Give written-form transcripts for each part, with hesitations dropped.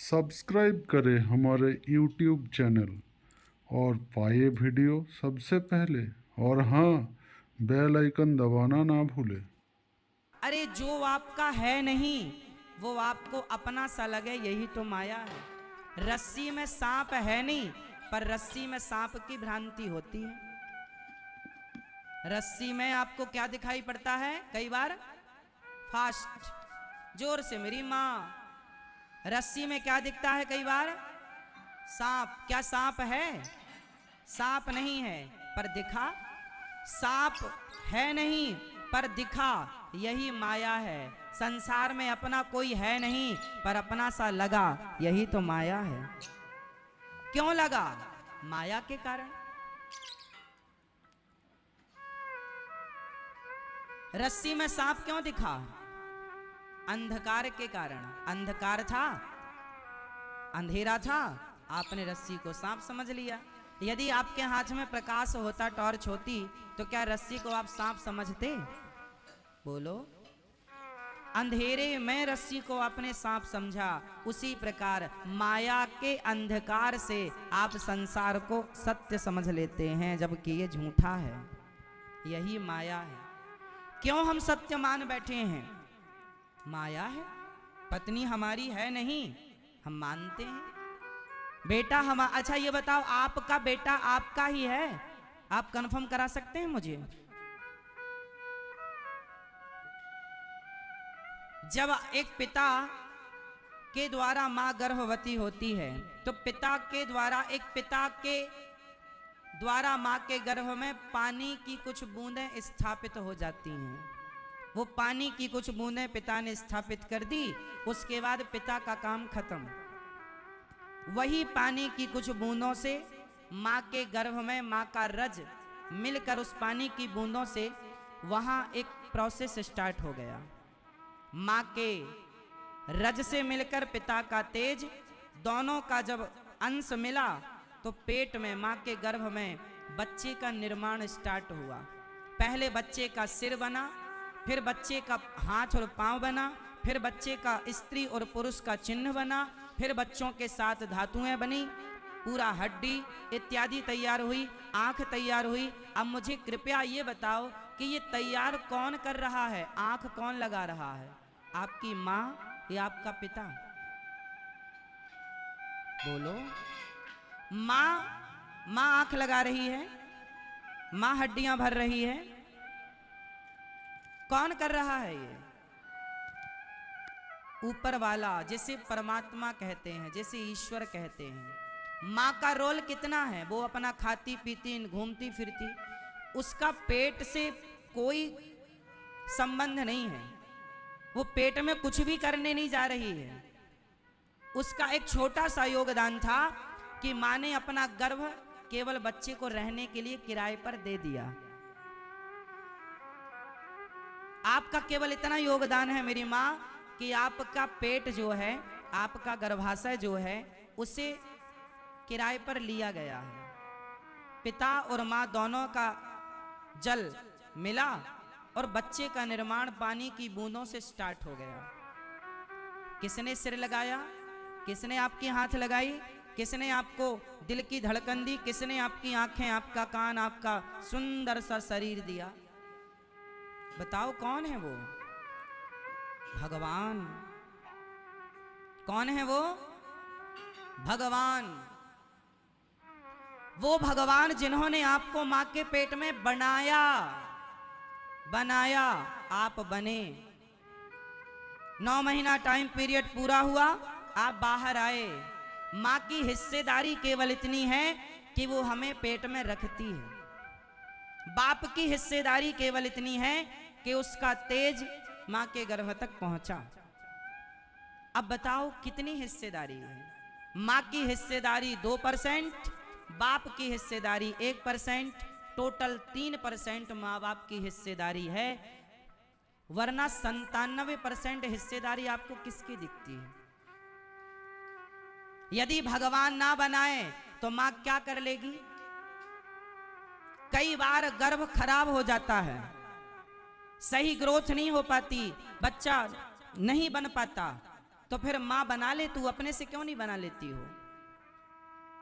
Subscribe करें हमारे YouTube channel और पाए वीडियो सबसे पहले। और हाँ, बेल आइकन दबाना ना भूलें। अरे जो आपका है नहीं वो आपको अपना सा लगे, यही तो माया है। रस्सी में सांप है नहीं, पर रस्सी में सांप की भ्रांति होती है। रस्सी में आपको क्या दिखाई पड़ता है? कई बार फास्ट, जोर से मेरी माँ। रस्सी में क्या दिखता है? कई बार सांप। क्या सांप है? सांप नहीं है पर दिखा। सांप है नहीं पर दिखा, यही माया है। संसार में अपना कोई है नहीं पर अपना सा लगा, यही तो माया है। क्यों लगा? माया के कारण। रस्सी में सांप क्यों दिखा? अंधकार के कारण। अंधकार था, अंधेरा था, आपने रस्सी को सांप समझ लिया। यदि आपके हाथ में प्रकाश होता, टॉर्च होती, तो क्या रस्सी को आप सांप समझते? बोलो। अंधेरे में रस्सी को आपने सांप समझा, उसी प्रकार माया के अंधकार से आप संसार को सत्य समझ लेते हैं, जबकि ये झूठा है। यही माया है। क्यों हम सत्य मान बैठे हैं? माया है। पत्नी हमारी है नहीं, हम मानते हैं। बेटा हम, अच्छा ये बताओ, आपका बेटा आपका ही है? आप कंफर्म करा सकते हैं मुझे? जब एक पिता के द्वारा मां गर्भवती होती है, तो पिता के द्वारा मां के गर्भ में पानी की कुछ बूंदें स्थापित हो जाती हैं। वो पानी की कुछ बूंदें पिता ने स्थापित कर दी, उसके बाद पिता का काम खत्म। वही पानी की कुछ बूंदों से मां के गर्भ में मां का रज मिलकर उस पानी की बूंदों से वहां एक प्रोसेस स्टार्ट हो गया। मां के रज से मिलकर पिता का तेज, दोनों का जब अंश मिला तो पेट में, मां के गर्भ में बच्चे का निर्माण स्टार्ट हुआ। पहले बच्चे का सिर बना, फिर बच्चे का हाथ और पांव बना, फिर बच्चे का स्त्री और पुरुष का चिन्ह बना, फिर बच्चों के साथ धातुएं बनी, पूरा हड्डी इत्यादि तैयार हुई, आंख तैयार हुई। अब मुझे कृपया ये बताओ कि ये तैयार कौन कर रहा है? आंख कौन लगा रहा है? आपकी मां या आपका पिता? बोलो। मां आंख लगा रही है, मां हड्डियां भर रही है। कौन कर रहा है ये? ऊपर वाला, जिसे परमात्मा कहते हैं, जिसे ईश्वर कहते हैं। मां का रोल कितना है? वो अपना खाती पीती घूमती फिरती, उसका पेट से कोई संबंध नहीं है। वो पेट में कुछ भी करने नहीं जा रही है। उसका एक छोटा सा योगदान था कि मां ने अपना गर्भ केवल बच्चे को रहने के लिए किराए पर दे दिया। आपका केवल इतना योगदान है मेरी मां कि आपका पेट जो है, आपका गर्भाशय जो है, उसे किराए पर लिया गया है। पिता और मां दोनों का जल मिला और बच्चे का निर्माण पानी की बूंदों से स्टार्ट हो गया। किसने सिर लगाया? किसने आपकी हाथ लगाई? किसने आपको दिल की धड़कन दी? किसने आपकी आंखें, आपका कान, आपका सुंदर सा शरीर दिया? बताओ कौन है वो? भगवान। कौन है वो? भगवान। वो भगवान जिन्होंने आपको मां के पेट में बनाया, आप बने। 9 महीना टाइम पीरियड पूरा हुआ, आप बाहर आए। मां की हिस्सेदारी केवल इतनी है कि वो हमें पेट में रखती है। बाप की हिस्सेदारी केवल इतनी है कि उसका तेज मां के गर्भ तक पहुंचा। अब बताओ कितनी हिस्सेदारी है? मां की हिस्सेदारी 2%, बाप की हिस्सेदारी 1%, टोटल 3% मां बाप की हिस्सेदारी है। वरना 97% हिस्सेदारी आपको किसकी दिखती है? यदि भगवान ना बनाए तो मां क्या कर लेगी? कई बार गर्भ खराब हो जाता है, सही ग्रोथ नहीं हो पाती, बच्चा नहीं बन पाता, तो फिर माँ बना ले, तू अपने से क्यों नहीं बना लेती हो?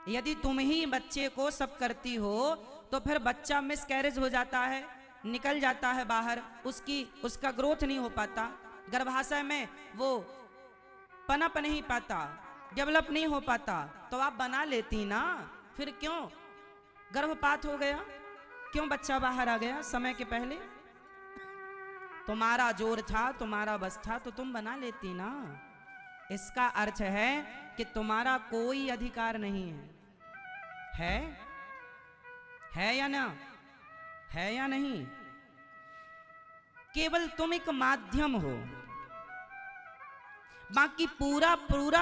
यदि तुम ही बच्चे को सब करती हो तो फिर बच्चा मिसकैरेज हो जाता है, निकल जाता है बाहर, उसका ग्रोथ नहीं हो पाता, गर्भाशय में वो पनप नहीं पाता, डेवलप नहीं हो पाता। तो आप बना लेती ना, फिर क्यों गर्भपात हो गया, क्यों बच्चा बाहर आ गया समय के पहले? तुम्हारा जोर था, तुम्हारा बस था तो तुम बना लेती ना। इसका अर्थ है कि तुम्हारा कोई अधिकार नहीं है। है या ना? है या नहीं? केवल तुम एक माध्यम हो। बाकी पूरा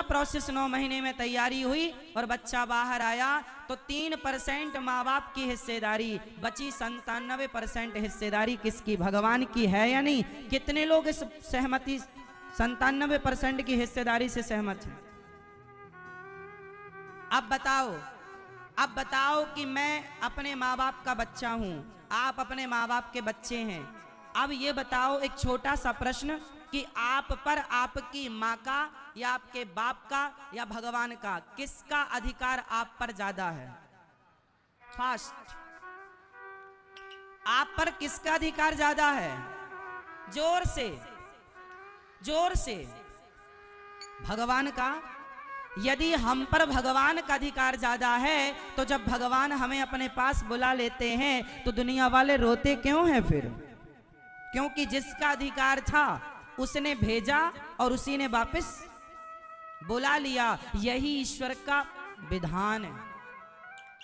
प्रोसेस 9 महीने में तैयारी हुई और बच्चा बाहर आया तो 3% माँ बाप की हिस्सेदारी बची, 97% हिस्सेदारी किसकी? भगवान की। है या नहीं? कितने लोग इस सहमति 97% की हिस्सेदारी से सहमत हैं? अब बताओ कि मैं अपने माँ बाप का बच्चा हूं, आप अपने माँ बाप के बच्चे हैं। अब ये बताओ एक छोटा सा प्रश्न कि आप पर आपकी माँ का या आपके बाप का या भगवान का किसका अधिकार आप पर ज्यादा है? फास्ट, आप पर किसका अधिकार ज्यादा है? जोर से भगवान का। यदि हम पर भगवान का अधिकार ज्यादा है तो जब भगवान हमें अपने पास बुला लेते हैं तो दुनिया वाले रोते क्यों हैं फिर? क्योंकि जिसका अधिकार था उसने भेजा और उसी ने वापस बुला लिया। यही ईश्वर का विधान है।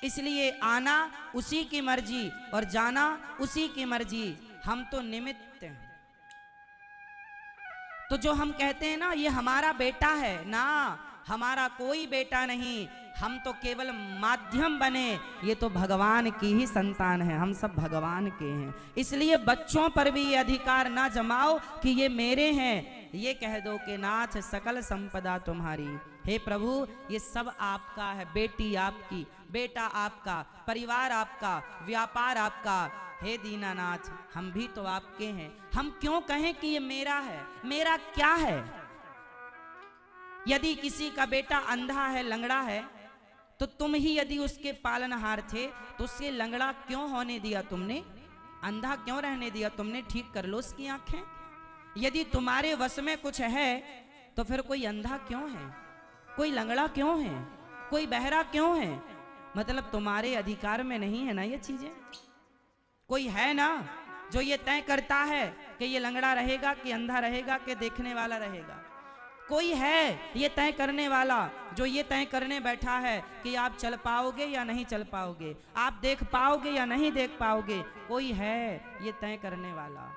इसलिए आना उसी की मर्जी और जाना उसी की मर्जी, हम तो निमित्त हैं। तो जो हम कहते हैं ना ये हमारा बेटा है, ना, हमारा कोई बेटा नहीं, हम तो केवल माध्यम बने। ये तो भगवान की ही संतान है, हम सब भगवान के हैं। इसलिए बच्चों पर भी ये अधिकार ना जमाओ कि ये मेरे हैं। ये कह दो कि नाथ सकल संपदा तुम्हारी। हे प्रभु ये सब आपका है, बेटी आपकी, बेटा आपका, परिवार आपका, व्यापार आपका। हे दीनानाथ हम भी तो आपके हैं। हम क्यों कहें कि ये मेरा है? मेरा क्या है? यदि किसी का बेटा अंधा है, लंगड़ा है, तो तुम ही यदि उसके पालनहार थे तो उसे लंगड़ा क्यों होने दिया तुमने? अंधा क्यों रहने दिया तुमने? ठीक कर लो उसकी आंखें। यदि तुम्हारे वश में कुछ है तो फिर कोई अंधा क्यों है, कोई लंगड़ा क्यों है, कोई बहरा क्यों है? मतलब तुम्हारे अधिकार में नहीं है ना ये चीजें? कोई है ना जो ये तय करता है कि ये लंगड़ा रहेगा कि अंधा रहेगा कि देखने वाला रहेगा? कोई है ये तय करने वाला जो ये तय करने बैठा है कि आप चल पाओगे या नहीं चल पाओगे, आप देख पाओगे या नहीं देख पाओगे? कोई है ये तय करने वाला।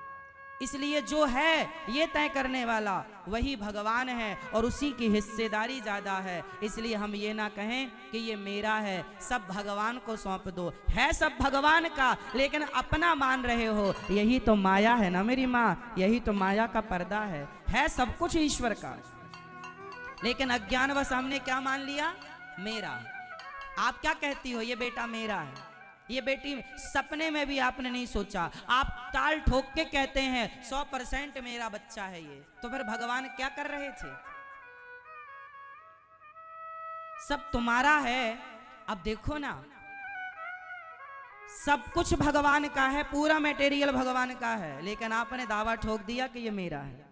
इसलिए जो है ये तय करने वाला वही भगवान है और उसी की हिस्सेदारी ज्यादा है। इसलिए हम ये ना कहें कि ये मेरा है, सब भगवान को सौंप दो। है सब भगवान का लेकिन अपना मान रहे हो, यही तो माया है ना मेरी माँ, यही तो माया का पर्दा है सब कुछ ईश्वर का। लेकिन अज्ञानवश हमने क्या मान लिया? मेरा। आप क्या कहती हो? ये बेटा मेरा है, ये बेटी। सपने में भी आपने नहीं सोचा, आप ताल ठोक के कहते हैं 100% मेरा बच्चा है ये। तो फिर भगवान क्या कर रहे थे? सब तुम्हारा है। अब देखो ना, सब कुछ भगवान का है, पूरा मटेरियल भगवान का है, लेकिन आपने दावा ठोक दिया कि ये मेरा है।